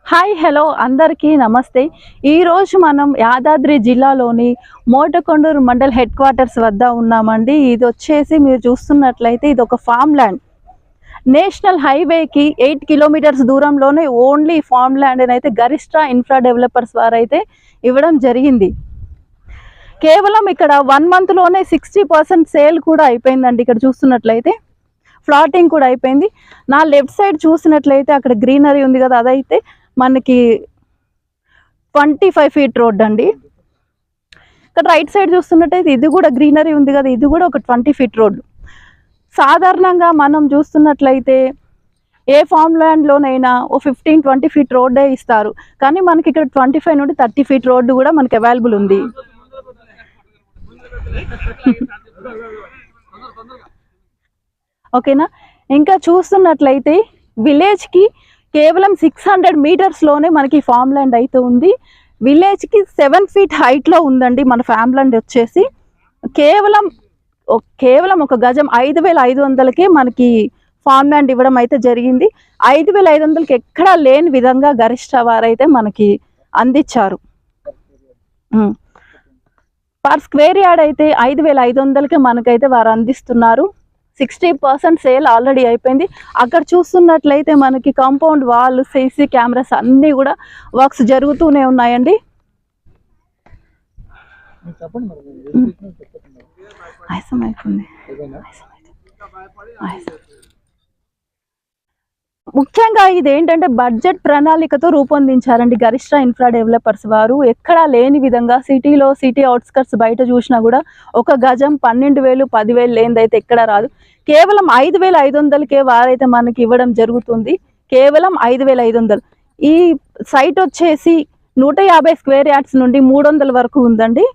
Hi hello అందరికీ నమస్తే. ఈరోజు మనం యాదాద్రి జిల్లాలోని మోటకొండూరు మండల్ హెడ్ క్వార్టర్స్ వద్ద ఉన్నామండి. ఇది వచ్చేసి మీరు చూస్తున్నట్లయితే ఇది ఒక ఫామ్ ల్యాండ్. నేషనల్ హైవేకి 8 కిలోమీటర్స్ దూరంలోనే ఓన్లీ ఫామ్ ల్యాండ్ అని అయితే గరిష్ట ఇన్ఫ్రా డెవలపర్స్ వారు అయితే ఇవ్వడం జరిగింది. కేవలం ఇక్కడ 1 మంత్లోనే 60% సేల్ కూడా అయిపోయిందండి. ఇక్కడ చూస్తున్నట్లయితే ఫ్లాటింగ్ కూడా అయిపోయింది. నా లెఫ్ట్ సైడ్ చూసినట్లయితే అక్కడ గ్రీనరీ ఉంది కదా, అదైతే మనకి 25 ఫీట్ రోడ్ అండి. ఇక్కడ రైట్ సైడ్ చూస్తున్నట్టయితే ఇది కూడా గ్రీనరీ ఉంది కదా, ఇది కూడా ఒక 20 ఫీట్ రోడ్. సాధారణంగా మనం చూస్తున్నట్లయితే ఏ ఫామ్ ల్యాండ్లోనైనా ఓ 15-20 ఫీట్ రోడ్డే ఇస్తారు, కానీ మనకి ఇక్కడ 25 నుండి 30 ఫీట్ రోడ్డు కూడా మనకి అవైలబుల్ ఉంది. ఓకేనా. ఇంకా చూస్తున్నట్లయితే విలేజ్కి కేవలం 600 మీటర్స్లోనే మనకి ఫామ్ ల్యాండ్ అయితే ఉంది. విలేజ్కి 7 ఫీట్ హైట్లో ఉందండి మన ఫామ్ ల్యాండ్ వచ్చేసి. కేవలం ఒక గజం 5,500కే మనకి ఫామ్ ల్యాండ్ ఇవ్వడం అయితే జరిగింది. 5,500కి ఎక్కడా లేని విధంగా గరిష్ట వారైతే మనకి అందించారు. పర్ స్క్వేర్ యార్డ్ అయితే 5,500కే మనకైతే వారు అందిస్తున్నారు. 60% సేల్ ఆల్రెడీ అయిపోయింది. అక్కడ చూస్తున్నట్లయితే మనకి కాంపౌండ్ వాల్, సీసీ కెమెరాస్ అన్నీ కూడా వర్క్స్ జరుగుతూనే ఉన్నాయండి. ముఖ్యంగా ఇది ఏంటంటే బడ్జెట్ ప్రణాళికతో రూపొందించారండి గరిష్ట ఇన్ఫ్రా డెవలపర్స్ వారు. ఎక్కడా లేని విధంగా సిటీలో, సిటీ అవుట్స్కట్స్ బయట చూసినా కూడా ఒక గజం 12,000, 10,000 లేనిదైతే ఎక్కడా రాదు. కేవలం 5,500కే వారైతే మనకి ఇవ్వడం జరుగుతుంది. కేవలం 5,500. ఈ సైట్ వచ్చేసి 150 స్క్వేర్ యార్డ్స్ నుండి 300 వరకు ఉందండి.